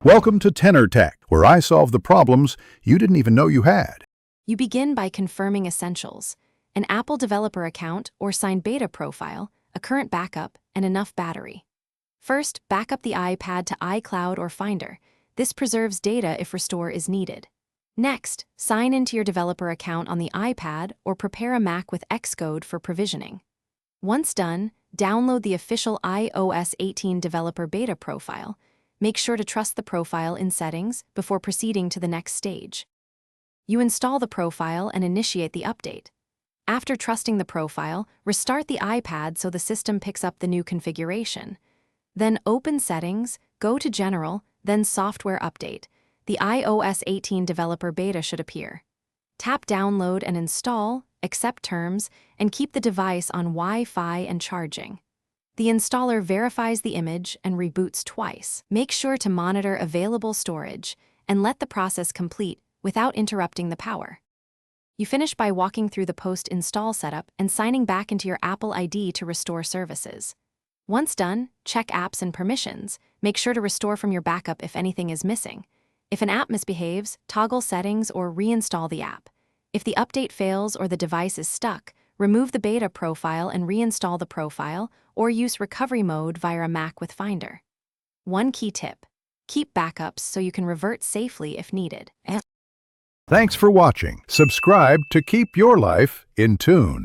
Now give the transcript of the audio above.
Welcome to Tenor Tech, where I solve the problems you didn't even know you had. You begin by confirming essentials: an Apple developer account or signed beta profile, a current backup, and enough battery. First, back up the iPad to iCloud or Finder. This preserves data if restore is needed. Next, sign into your developer account on the iPad or prepare a Mac with Xcode for provisioning. Once done, download the official iOS 18 developer beta profile. Make sure to trust the profile in settings before proceeding to the next stage. You install the profile and initiate the update. After trusting the profile, restart the iPad so the system picks up the new configuration. Then open Settings, go to General, then Software Update. The iOS 18 developer beta should appear. Tap Download and Install, accept terms, and keep the device on Wi-Fi and charging. The installer verifies the image and reboots twice. Make sure to monitor available storage and let the process complete without interrupting the power. You finish by walking through the post-install setup and signing back into your Apple ID to restore services. Once done, check apps and permissions. Make sure to restore from your backup if anything is missing. If an app misbehaves, toggle settings or reinstall the app. If the update fails or the device is stuck, remove the beta profile and reinstall the profile, or use recovery mode via a Mac with Finder. One key tip: keep backups so you can revert safely if needed. Thanks for watching. Subscribe to keep your life in tune.